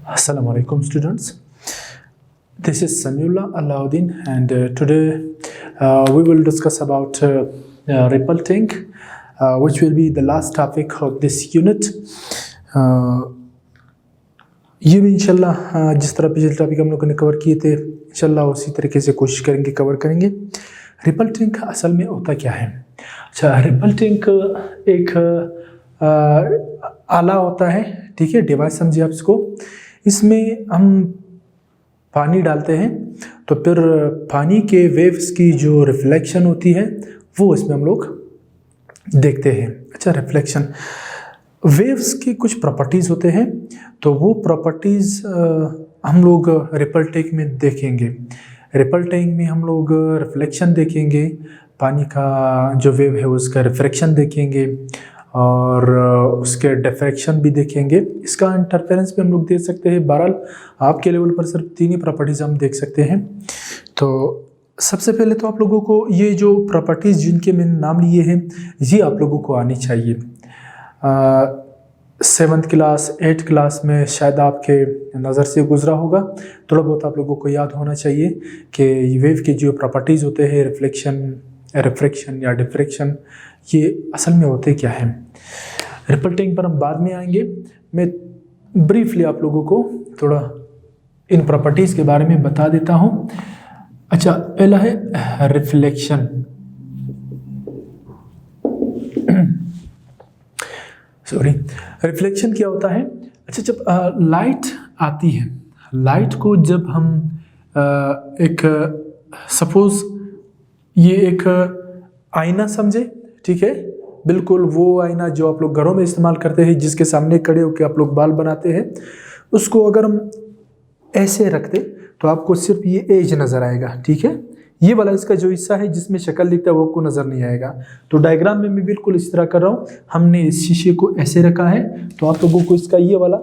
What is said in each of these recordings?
Assalamu alaikum students. This is Samiullah Alauddin and today we will discuss about reporting which will be the last topic of this unit. ये भी इंशाल्लाह जिस तरह पिछले topic हम लोगों ने कवर किए थे इंशाल्लाह उसी तरीके से कोशिश करेंगे कवर करेंगे। रिपल्टिंग असल में होता क्या है? अच्छा, रिपल्टिंग एक आला होता है, ठीक है, डिवाइस समझिए आप इसको। इसमें हम पानी डालते हैं तो फिर पानी के वेव्स की जो रिफ्लेक्शन होती है वो इसमें हम लोग देखते हैं। अच्छा, रिफ्लेक्शन वेव्स की कुछ प्रॉपर्टीज़ होते हैं तो वो प्रॉपर्टीज़ हम लोग रिपल्टिंग में देखेंगे। रिपल्टिंग में हम लोग रिफ्लेक्शन देखेंगे, पानी का जो वेव है उसका रिफ्रैक्शन देखेंगे और उसके डिफ्रैक्शन भी देखेंगे। इसका इंटरफेरेंस भी हम लोग देख सकते हैं। बहरहाल आपके लेवल पर सिर्फ 3 ही प्रॉपर्टीज़ हम देख सकते हैं। तो सबसे पहले तो आप लोगों को ये जो प्रॉपर्टीज़ जिनके मैंने नाम लिए हैं ये आप लोगों को आनी चाहिए। 7th क्लास 8th क्लास में शायद आपके नज़र से गुजरा होगा, थोड़ा बहुत आप लोगों को याद होना चाहिए कि वेव की जो प्रॉपर्टीज़ होते हैं रिफ्लेक्शन, रिफ्रैक्शन या डिफ्रैक्शन, ये असल में होते क्या हैं। रिपल्टिंग पर हम बाद में आएंगे। मैं ब्रीफली आप लोगों को थोड़ा इन प्रॉपर्टीज़ के बारे में बता देता हूँ। अच्छा, पहला है रिफ्लेक्शन। सॉरी, रिफ्लेक्शन क्या होता है? अच्छा, जब लाइट आती है, लाइट को जब हम एक सपोज़ ये एक आईना समझे, ठीक है, बिल्कुल वो आईना जो आप लोग घरों में इस्तेमाल करते हैं, जिसके सामने खड़े होकर आप लोग बाल बनाते हैं, उसको अगर हम ऐसे रखते तो आपको सिर्फ ये एज नज़र आएगा, ठीक है। ये वाला इसका जो हिस्सा है जिसमें शक्ल दिखता है वो आपको नज़र नहीं आएगा। तो डायग्राम में मैं बिल्कुल इस तरह कर रहा हूँ। हमने इस शीशे को ऐसे रखा है तो आप लोगों को इसका ये वाला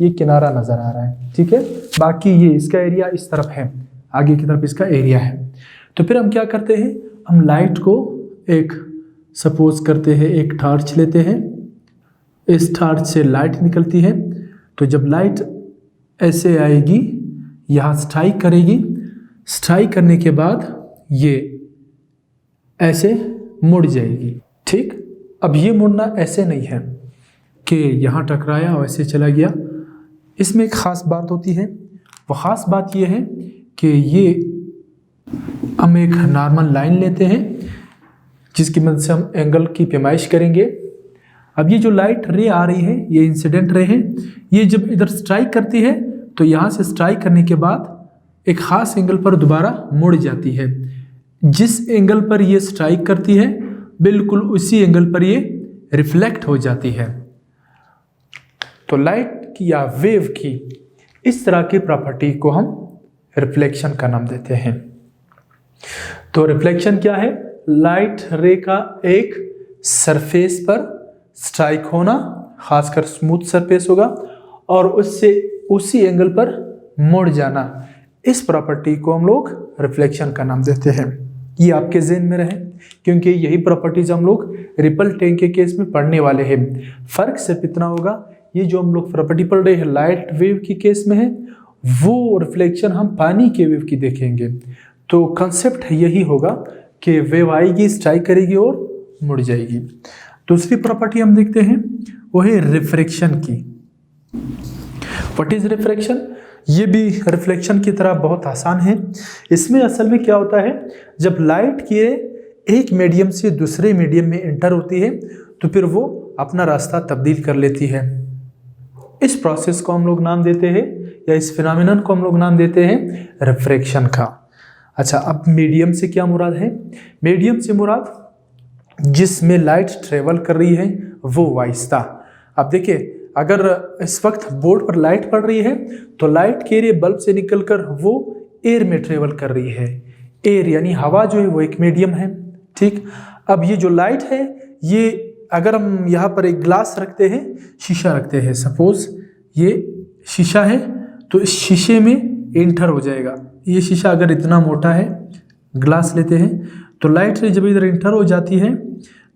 ये किनारा नज़र आ रहा है, ठीक है। बाकी ये इसका एरिया इस तरफ है, आगे की तरफ इसका एरिया है। तो फिर हम क्या करते हैं, हम लाइट को एक सपोज करते हैं एक टॉर्च लेते हैं, इस टॉर्च से लाइट निकलती है। तो जब लाइट ऐसे आएगी, यहाँ स्ट्राइक करेगी, स्ट्राइक करने के बाद ये ऐसे मुड़ जाएगी, ठीक। अब ये मुड़ना ऐसे नहीं है कि यहाँ टकराया और ऐसे चला गया। इसमें एक ख़ास बात होती है। वो ख़ास बात ये है कि ये हम एक नॉर्मल लाइन लेते हैं जिसकी मदद से हम एंगल की पैमाइश करेंगे। अब ये जो लाइट रे आ रही है, ये इंसिडेंट रे है, ये जब इधर स्ट्राइक करती है तो यहाँ से स्ट्राइक करने के बाद एक ख़ास एंगल पर दोबारा मुड़ जाती है। जिस एंगल पर ये स्ट्राइक करती है बिल्कुल उसी एंगल पर ये रिफ्लेक्ट हो जाती है। तो लाइट की या वेव की इस तरह की प्रॉपर्टी को हम रिफ्लेक्शन का नाम देते हैं। तो रिफ्लेक्शन क्या है? लाइट रे का एक सरफेस पर स्ट्राइक होना, खासकर स्मूथ सरफेस होगा, और उससे उसी एंगल पर मुड़ जाना। इस प्रॉपर्टी को हम लोग रिफ्लेक्शन का नाम देते हैं। ये आपके ज़हन में रहे क्योंकि यही प्रॉपर्टीज हम लोग रिपल्टिंग के केस में पढ़ने वाले हैं। फ़र्क सिर्फ इतना होगा, ये जो हम लोग प्रॉपर्टी पढ़ रहे हैं लाइट वेव की केस में है, वो रिफ्लेक्शन हम पानी के वेव की देखेंगे। तो कंसेप्ट यही होगा कि वेव आएगी, स्ट्राइक करेगी और मुड़ जाएगी। दूसरी प्रॉपर्टी हम देखते हैं वो है रिफ्रैक्शन की। What is refraction? ये भी रिफ्लेक्शन की तरह बहुत आसान है। इसमें असल में क्या होता है, जब लाइट की एक मीडियम से दूसरे मीडियम में एंटर होती है तो फिर वो अपना रास्ता तब्दील कर लेती है। इस प्रोसेस को हम लोग नाम देते हैं या इस फिनोमेनन को हम लोग नाम देते हैं रिफ्रैक्शन का। अच्छा, अब मीडियम से क्या मुराद है? मीडियम से मुराद जिसमें लाइट ट्रेवल कर रही है वो वाहिस्ता। अब देखिए, अगर इस वक्त बोर्ड पर लाइट पड़ रही है तो लाइट के एरिया बल्ब से निकलकर वो एयर में ट्रेवल कर रही है। एयर यानी हवा जो है वो एक मीडियम है, ठीक। अब ये जो लाइट है, ये अगर हम यहाँ पर एक ग्लास रखते हैं, शीशा रखते हैं, सपोज ये शीशा है, तो इस शीशे में एंटर हो जाएगा। ये शीशा अगर इतना मोटा है, ग्लास लेते हैं, तो लाइट से जब इधर एंटर हो जाती है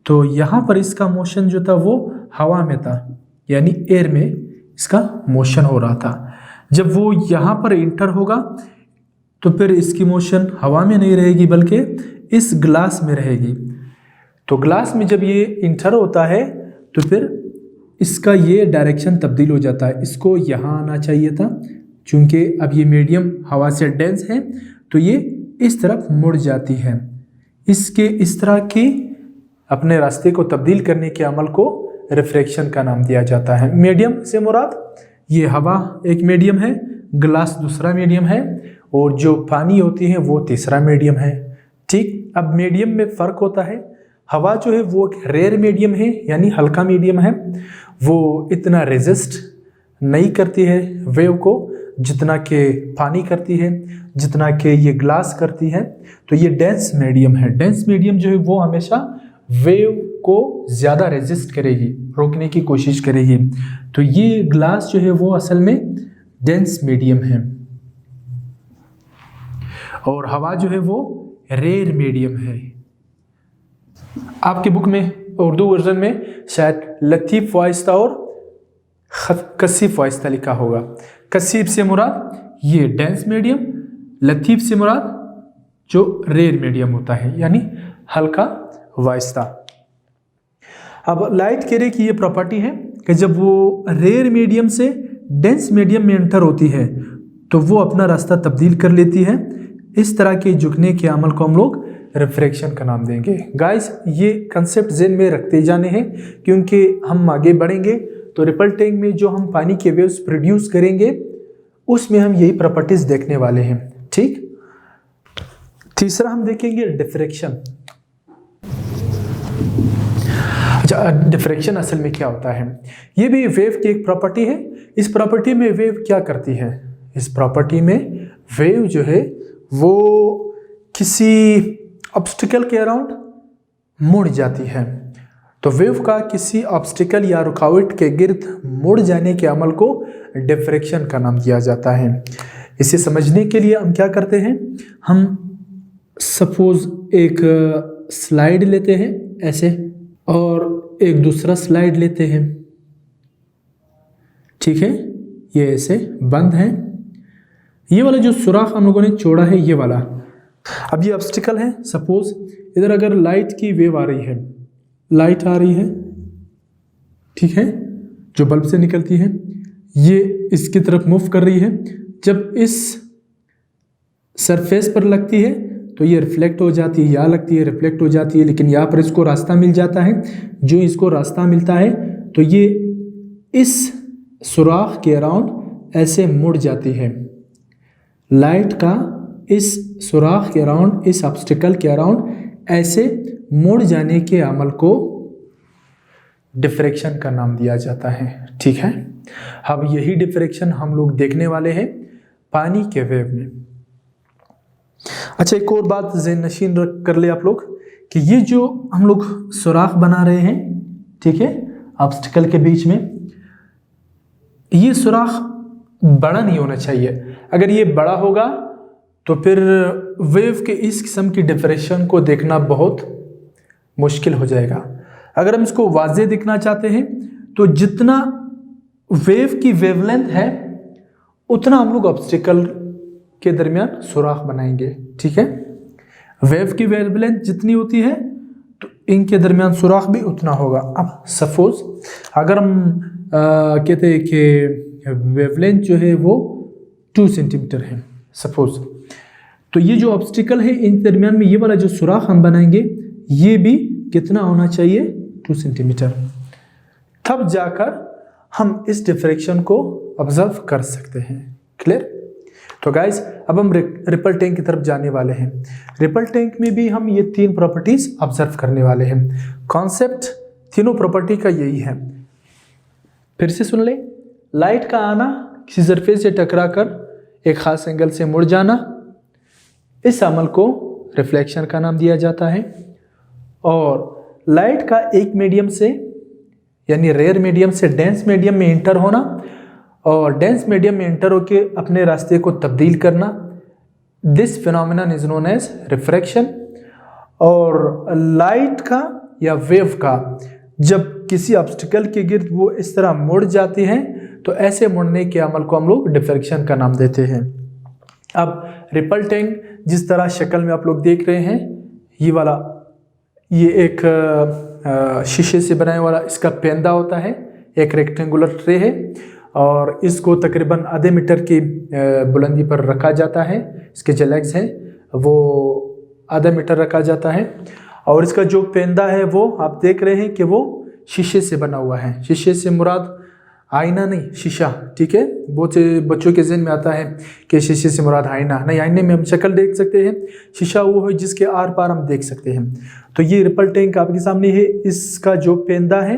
तो यहाँ पर इसका मोशन जो था वो हवा में था, यानी एयर में इसका मोशन हो रहा था। जब वो यहाँ पर इंटर होगा तो फिर इसकी मोशन हवा में नहीं रहेगी बल्कि इस ग्लास में रहेगी। तो ग्लास में जब ये इंटर होता है तो फिर इसका ये डायरेक्शन तब्दील हो जाता है, इसको यहाँ आना चाहिए था, चूंकि अब ये मीडियम हवा से डेंस है तो ये इस तरफ मुड़ जाती है। इसके इस तरह की अपने रास्ते को तब्दील करने के अमल को रिफ्रैक्शन का नाम दिया जाता है। मीडियम से मुराद ये हवा एक मीडियम है, ग्लास दूसरा मीडियम है और जो पानी होती है वो तीसरा मीडियम है। ठीक, अब मीडियम में फ़र्क होता है। हवा जो है वो एक रेयर मीडियम है, यानी हल्का मीडियम है, वो इतना रेजिस्ट नहीं करती है वेव को जितना कि पानी करती है, जितना कि ये ग्लास करती है। तो ये डेंस मीडियम है। डेंस मीडियम जो है वो हमेशा वेव को ज़्यादा रेजिस्ट करेगी, रोकने की कोशिश करेगी। तो ये ग्लास जो है वो असल में डेंस मीडियम है और हवा जो है वो रेयर मीडियम है। आपकी बुक में उर्दू वर्जन में शायद लतीफ़ वाइस्ता और कसीफ वाइस्ता लिखा होगा। कसीफ से मुराद ये डेंस मीडियम, लतीफ़ से मुराद जो रेयर मीडियम होता है यानी हल्का वाइस्ता। अब लाइट कह की ये प्रॉपर्टी है कि जब वो रेयर मीडियम से डेंस मीडियम में एंटर होती है तो वो अपना रास्ता तब्दील कर लेती है। इस तरह के झुकने के अमल को हम लोग रिफ्रैक्शन का नाम देंगे। गाइस, ये कंसेप्ट ज़हन में रखते जाने हैं क्योंकि हम आगे बढ़ेंगे तो रिपल टैंक में जो हम पानी के वेव्स प्रोड्यूस करेंगे उसमें हम यही प्रॉपर्टीज़ देखने वाले हैं। ठीक, तीसरा हम देखेंगे डिफ्रैक्शन। अच्छा, डिफ्रैक्शन असल में क्या होता है? ये भी वेव की एक प्रॉपर्टी है। इस प्रॉपर्टी में वेव क्या करती है? इस प्रॉपर्टी में वेव जो है वो किसी ऑब्स्टिकल के अराउंड मुड़ जाती है। तो वेव का किसी ऑब्स्टिकल या रुकावट के गिर्द मुड़ जाने के अमल को डिफ्रैक्शन का नाम दिया जाता है। इसे समझने के लिए हम क्या करते हैं, हम सपोज एक स्लाइड लेते हैं ऐसे और एक दूसरा स्लाइड लेते हैं। ठीक है, ये ऐसे बंद है। ये वाला जो सुराख हम लोगों ने छोड़ा है ये वाला, अब ये ऑब्स्टिकल है। सपोज इधर अगर लाइट की वेव आ रही है, लाइट आ रही है, ठीक है, जो बल्ब से निकलती है, ये इसकी तरफ मूव कर रही है। जब इस सरफेस पर लगती है तो ये रिफ्लेक्ट हो जाती है, यहाँ लगती है रिफ्लेक्ट हो जाती है, लेकिन यहाँ पर इसको रास्ता मिल जाता है। जो इसको रास्ता मिलता है तो ये इस सुराख के अराउंड ऐसे मुड़ जाती है। लाइट का इस सुराख के अराउंड, इस ऑब्स्टिकल के अराउंड ऐसे मुड़ जाने के अमल को डिफ्रैक्शन का नाम दिया जाता है। ठीक है, अब यही डिफ्रैक्शन हम लोग देखने वाले हैं पानी के वेव में। अच्छा, एक और बात ज़हन नशीन कर ले आप लोग कि ये जो हम लोग सुराख बना रहे हैं, ठीक है, ऑब्स्टिकल के बीच में, ये सुराख बड़ा नहीं होना चाहिए। अगर ये बड़ा होगा तो फिर वेव के इस किस्म की डिफ्रैक्शन को देखना बहुत मुश्किल हो जाएगा। अगर हम इसको वाज़े दिखना चाहते हैं तो जितना वेव की वेवलेंथ है उतना हम लोग ऑब्स्टिकल के दरमियान सुराख बनाएंगे। ठीक है, वेव की वेवलेंथ जितनी होती है तो इनके दरमियान सुराख भी उतना होगा। अब सपोज अगर हम कहते हैं कि वेवलेंथ जो है वो 2 सेंटीमीटर है सपोज, तो ये जो ऑब्स्टिकल है इन दरमियान में ये वाला जो सुराख हम बनाएंगे ये भी कितना होना चाहिए, 2 सेंटीमीटर। तब जाकर हम इस डिफ्रैक्शन को ऑब्जर्व कर सकते हैं। क्लियर? तो गाइस, अब हम रिपल टैंक की तरफ जाने वाले हैं। रिपल टैंक में भी हम ये 3 प्रॉपर्टीज ऑब्जर्व करने वाले हैं। कॉन्सेप्ट तीनों प्रॉपर्टी का यही है। फिर से सुन ले, लाइट का आना, किसी सरफेस से टकराकर एक खास एंगल से मुड़ जाना, इस अमल को रिफ्लेक्शन का नाम दिया जाता है। और लाइट का एक मीडियम से यानी रेयर मीडियम से डेंस मीडियम में इंटर होना और डेंस मीडियम में इंटर होके अपने रास्ते को तब्दील करना, this phenomenon is known as refraction. और लाइट का या वेव का जब किसी ऑब्स्टिकल के गिर्द वो इस तरह मुड़ जाती है तो ऐसे मुड़ने के अमल को हम लोग डिफ्रैक्शन का नाम देते हैं। अब रिपल टैंक जिस तरह शक्ल में आप लोग देख रहे हैं, ये वाला ये एक शीशे से बनाने वाला इसका पेंदा होता है, एक रेक्टेंगुलर ट्रे है और इसको तकरीबन आधे मीटर की बुलंदी पर रखा जाता है। इसके जो लेग्स हैं वो आधा मीटर रखा जाता है और इसका जो पेंदा है वो आप देख रहे हैं कि वो शीशे से बना हुआ है। शीशे से मुराद आईना नहीं, शीशा, ठीक है। बहुत से बच्चों के ज़हन में आता है कि शीशे से मुराद आईना नहीं, आईने में हम शक्ल देख सकते हैं, शीशा वो है जिसके आर पार हम देख सकते हैं। तो ये रिपल टैंक आपके सामने है, इसका जो पेंदा है,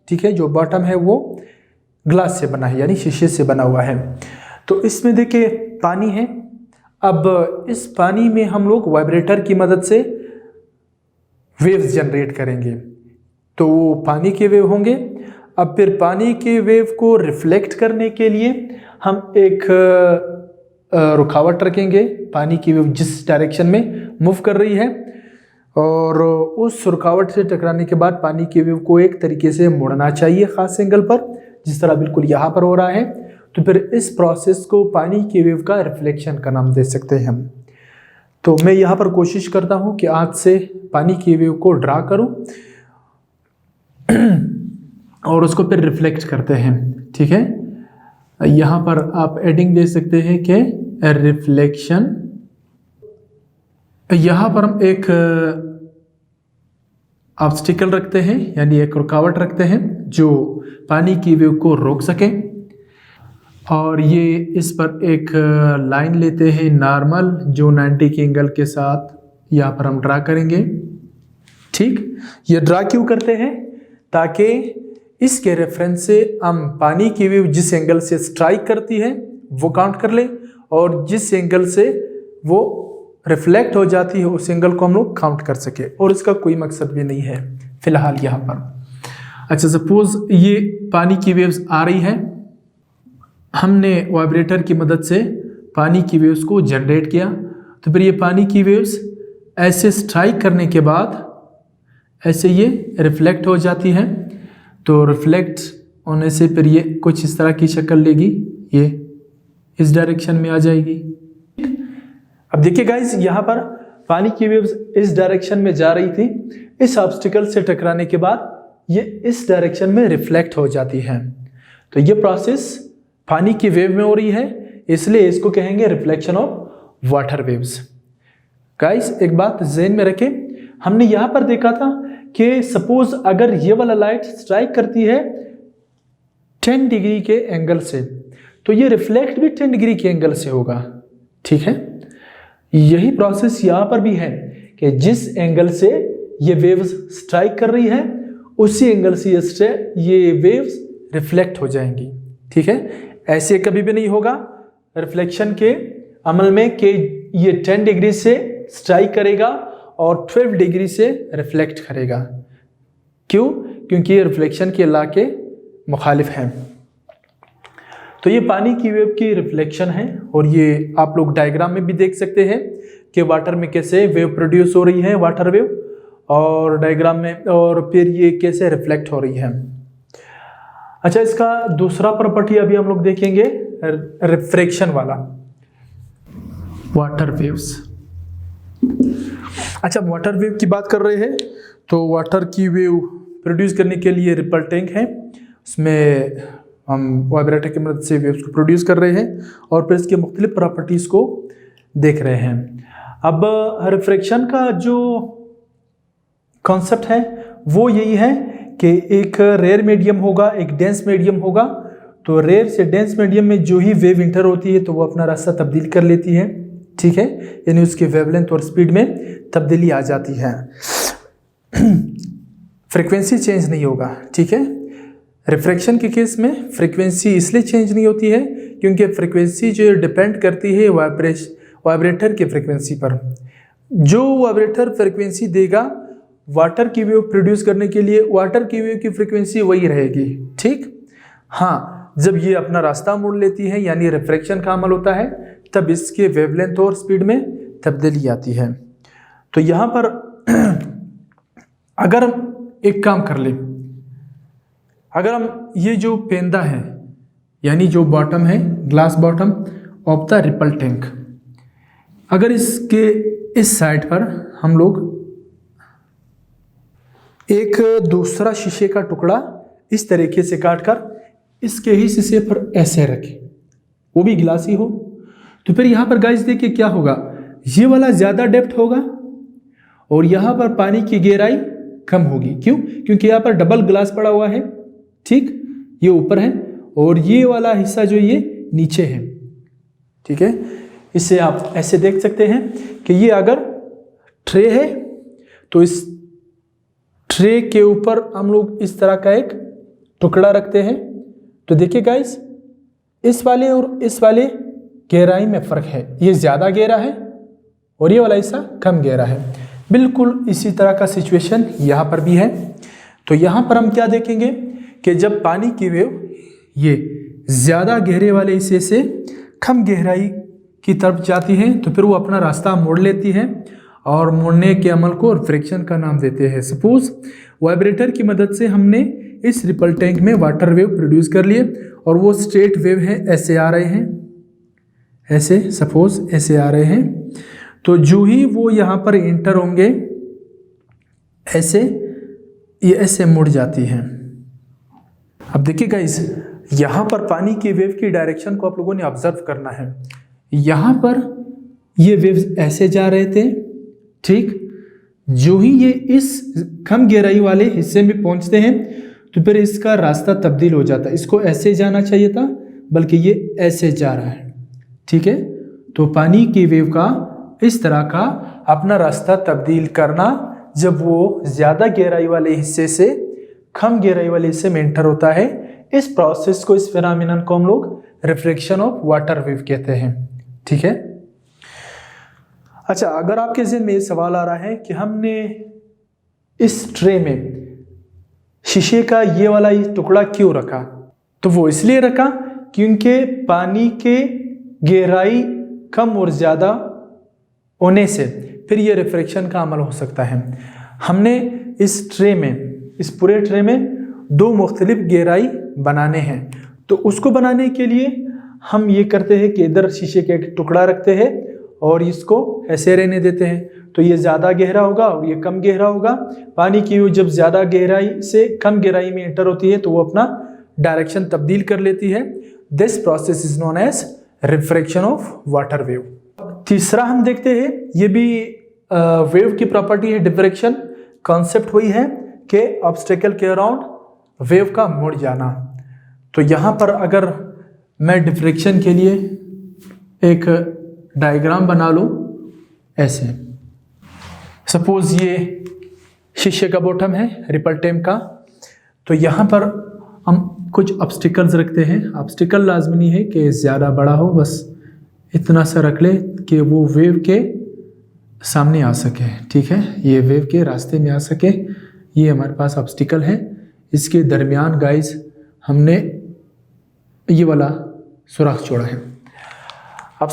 ठीक है, जो बॉटम है वो ग्लास से बना है यानी शीशे से बना हुआ है। तो इसमें देखिए पानी है। अब इस पानी में हम लोग वाइब्रेटर की मदद से वेव्स जनरेट करेंगे, तो वो पानी के वेव होंगे। अब फिर पानी के वेव को रिफ्लेक्ट करने के लिए हम एक रुकावट रखेंगे, पानी की वेव जिस डायरेक्शन में मूव कर रही है, और उस रुकावट से टकराने के बाद पानी की वेव को एक तरीके से मुड़ना चाहिए ख़ास एंगल पर, जिस तरह बिल्कुल यहाँ पर हो रहा है। तो फिर इस प्रोसेस को पानी की वेव का रिफ्लेक्शन का नाम दे सकते हैं हम। तो मैं यहाँ पर कोशिश करता हूँ कि आज से पानी की वेव को ड्रा करूँ और उसको फिर रिफ्लेक्ट करते हैं, ठीक है। यहाँ पर आप एडिंग दे सकते हैं कि रिफ्लेक्शन। यहाँ पर हम एक ऑब्स्टिकल रखते हैं यानी एक रुकावट रखते हैं जो पानी की वेव को रोक सके, और ये इस पर एक लाइन लेते हैं नॉर्मल जो 90 के एंगल के साथ यहाँ पर हम ड्रा करेंगे, ठीक। ये ड्रा क्यों करते हैं? ताकि इसके रेफरेंस से हम पानी की वेव जिस एंगल से स्ट्राइक करती है वो काउंट कर ले, और जिस एंगल से वो रिफ्लेक्ट हो जाती है उस एंगल को हम लोग काउंट कर सके। और इसका कोई मकसद भी नहीं है फिलहाल यहाँ पर। अच्छा, सपोज ये पानी की वेव्स आ रही है, हमने वाइब्रेटर की मदद से पानी की वेव्स को जनरेट किया, तो फिर ये पानी की वेव्स ऐसे स्ट्राइक करने के बाद ऐसे ये रिफ्लेक्ट हो जाती है। तो रिफ्लेक्ट होने से फिर ये कुछ इस तरह की शक्ल लेगी, ये इस डायरेक्शन में आ जाएगी। अब देखिए गाइस, यहाँ पर पानी की वेव्स इस डायरेक्शन में जा रही थी, इस ऑब्स्टिकल से टकराने के बाद ये इस डायरेक्शन में रिफ्लेक्ट हो जाती है। तो ये प्रोसेस पानी की वेव में हो रही है, इसलिए इसको कहेंगे reflection of water waves. Guys एक बात ज़हन में रखें, हमने यहाँ पर देखा था कि सपोज अगर ये वाला लाइट स्ट्राइक करती है 10 डिग्री के एंगल से, तो ये रिफ्लेक्ट भी 10 डिग्री के एंगल से होगा, ठीक है। यही प्रोसेस यहाँ पर भी है कि जिस एंगल से ये वेव्स स्ट्राइक कर रही है उसी एंगल से ये वेव्स रिफ्लेक्ट हो जाएंगी, ठीक है। ऐसे कभी भी नहीं होगा रिफ्लेक्शन के अमल में कि ये 10 डिग्री से स्ट्राइक करेगा और 12 डिग्री से रिफ्लेक्ट करेगा। क्यों? क्योंकि ये रिफ्लेक्शन के लॉ के मुखालिफ हैं। तो ये पानी की वेव की रिफ्लेक्शन है, और ये आप लोग डायग्राम में भी देख सकते हैं कि वाटर में कैसे वेव प्रोड्यूस हो रही है, वाटर वेव, और डायग्राम में, और फिर ये कैसे रिफ्लेक्ट हो रही है। अच्छा, इसका दूसरा प्रॉपर्टी अभी हम लोग देखेंगे, रिफ्रैक्शन वाला, वाटर वेव्स। अच्छा, वाटर वेव की बात कर रहे हैं तो वाटर की वेव प्रोड्यूस करने के लिए रिपल टैंक है, उसमें हम वाइब्रेटर की मदद से वेव्स को प्रोड्यूस कर रहे हैं और फिर इसके मुख्तलिफ प्रॉपर्टीज़ को देख रहे हैं। अब रिफ्रैक्शन का जो कॉन्सेप्ट है वो यही है कि एक रेयर मीडियम होगा, एक डेंस मीडियम होगा। तो रेयर से डेंस मीडियम में जो ही वेव इंटर होती है तो वो अपना रास्ता तब्दील कर लेती है, ठीक है, यानी उसके वेवलेंथ और स्पीड में तब्दीली आ जाती है। फ्रीक्वेंसी चेंज नहीं होगा, ठीक है। रिफ्रैक्शन के केस में फ्रीक्वेंसी इसलिए चेंज नहीं होती है क्योंकि फ्रीक्वेंसी जो डिपेंड करती है वाइब्रेटर की फ्रीक्वेंसी पर। जो वाइब्रेटर फ्रीक्वेंसी देगा वाटर की वेव प्रोड्यूस करने के लिए, वाटर की वेव की फ्रीक्वेंसी वही रहेगी, ठीक। हाँ, जब ये अपना रास्ता मोड़ लेती है यानी रिफ्रैक्शन का अमल होता है, तब इसके वेवलेंथ और स्पीड में तब्दीली आती है। तो यहाँ पर अगर हम एक काम कर लें, अगर हम ये जो पेंदा है यानी जो बॉटम है, glass bottom of the ripple tank. अगर इसके इस साइड पर हम लोग एक दूसरा शीशे का टुकड़ा इस तरीके से काटकर इसके ही शीशे पर ऐसे रखें, वो भी ग्लास ही हो, तो फिर यहाँ पर गाइस देखिए क्या होगा, ये वाला ज़्यादा डेप्थ होगा और यहाँ पर पानी की गहराई कम होगी। क्यों? क्योंकि यहाँ पर डबल ग्लास पड़ा हुआ है, ठीक, ये ऊपर है और ये वाला हिस्सा जो ये नीचे है, ठीक है। इससे आप ऐसे देख सकते हैं कि ये अगर ट्रे है तो इस ट्रे के ऊपर हम लोग इस तरह का एक टुकड़ा रखते हैं, तो देखिए गाइस इस वाले और इस वाले गहराई में फ़र्क है, ये ज़्यादा गहरा है और ये वाला हिस्सा कम गहरा है। बिल्कुल इसी तरह का सिचुएशन यहाँ पर भी है। तो यहाँ पर हम क्या देखेंगे कि जब पानी की वेव ये ज़्यादा गहरे वाले हिस्से से कम गहराई की तरफ जाती है तो फिर वो अपना रास्ता मोड़ लेती है और मोड़ने के अमल को रिफ्रैक्शन का नाम देते हैं। सपोज वाइब्रेटर की मदद से हमने इस रिपल टैंक में वाटर वेव प्रोड्यूस कर लिए और वो स्ट्रेट वेव है, ऐसे आ रहे हैं, ऐसे सपोज ऐसे आ रहे हैं, तो जो ही वो यहाँ पर इंटर होंगे ऐसे ये ऐसे मुड़ जाती हैं। अब देखिए गाइस यहाँ पर पानी की वेव की डायरेक्शन को आप लोगों ने ऑब्जर्व करना है। यहाँ पर ये वेव्स ऐसे जा रहे थे, ठीक, जो ही ये इस कम गहराई वाले हिस्से में पहुंचते हैं तो फिर इसका रास्ता तब्दील हो जाता है। इसको ऐसे जाना चाहिए था बल्कि ये ऐसे जा रहा है, ठीक है। तो पानी की वेव का इस तरह का अपना रास्ता तब्दील करना जब वो ज़्यादा गहराई वाले हिस्से से कम गहराई वाले हिस्से में एंटर होता है, इस प्रोसेस को, इस फिनोमेनन को हम लोग रिफ्रैक्शन ऑफ वाटर वेव कहते हैं, ठीक है। अच्छा, अगर आपके ज़हन में ये सवाल आ रहा है कि हमने इस ट्रे में शीशे का ये वाला टुकड़ा क्यों रखा, तो वो इसलिए रखा क्योंकि पानी के गहराई कम और ज़्यादा होने से फिर ये रिफ्रैक्शन का अमल हो सकता है। हमने इस ट्रे में, इस पूरे ट्रे में दो मुख्तलिफ गहराई बनाने हैं, तो उसको बनाने के लिए हम ये करते हैं कि इधर शीशे का एक टुकड़ा रखते हैं और इसको ऐसे रहने देते हैं, तो ये ज़्यादा गहरा होगा और ये कम गहरा होगा। पानी की वेव जब ज़्यादा गहराई से कम गहराई में एंटर होती है तो वो अपना डायरेक्शन तब्दील कर लेती है। This process is known as refraction of water wave. तीसरा हम देखते हैं, ये भी वेव की प्रॉपर्टी है डिफ्रैक्शन। कॉन्सेप्ट वही है कि ऑब्स्टेकल के अराउंड वेव का मुड़ जाना। तो यहाँ पर अगर मैं डिफ्रैक्शन के लिए एक डायग्राम बना लूँ ऐसे, सपोज ये शीशे का बॉटम है रिपल टैंक का, तो यहाँ पर हम कुछ ऑब्स्टिकल्स रखते हैं। ऑब्स्टिकल लाजमी नहीं है कि ज़्यादा बड़ा हो, बस इतना सा रख ले कि वो वेव के सामने आ सके, ठीक है, ये वेव के रास्ते में आ सके। ये हमारे पास ऑब्स्टिकल है, इसके दरमियान गाइस हमने ये वाला सुराख छोड़ा है। अब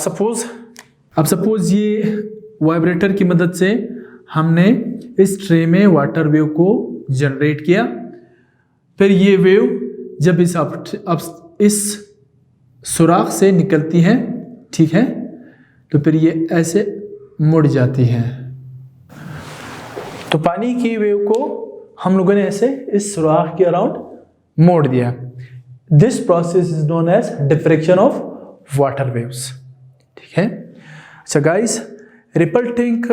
सपोज ये वाइब्रेटर की मदद से हमने इस ट्रे में वाटर वेव को जनरेट किया, फिर ये वेव जब इस सुराख से निकलती है, ठीक है, तो फिर ये ऐसे मुड़ जाती है। तो पानी की वेव को हम लोगों ने ऐसे इस सुराख के अराउंड मोड़ दिया। This process is known as diffraction of water waves, ठीक है। अच्छा गाइस, रिपल टैंक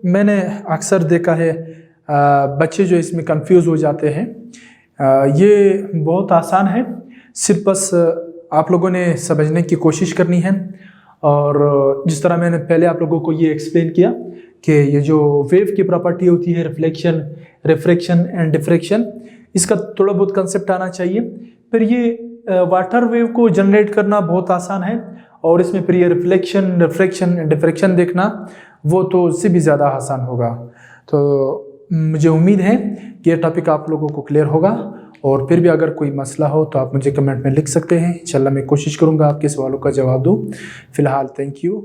मैंने अक्सर देखा है बच्चे जो इसमें कंफ्यूज हो जाते हैं। ये बहुत आसान है, सिर्फ बस आप लोगों ने समझने की कोशिश करनी है। और जिस तरह मैंने पहले आप लोगों को ये एक्सप्लेन किया कि ये जो वेव की प्रॉपर्टी होती है रिफ्लेक्शन, रिफ्रैक्शन एंड डिफ्रैक्शन, इसका थोड़ा बहुत कंसेप्ट आना चाहिए। फिर ये वाटर वेव को जनरेट करना बहुत आसान है और इसमें फिर ये रिफ्लेक्शन, रिफ्रैक्शन एंड डिफ्रैक्शन देखना वो तो उससे भी ज़्यादा आसान होगा। तो मुझे उम्मीद है कि ये टॉपिक आप लोगों को क्लियर होगा और फिर भी अगर कोई मसला हो तो आप मुझे कमेंट में लिख सकते हैं। इंशाल्लाह मैं कोशिश करूँगा आपके सवालों का जवाब दूँ। फ़िलहाल थैंक यू।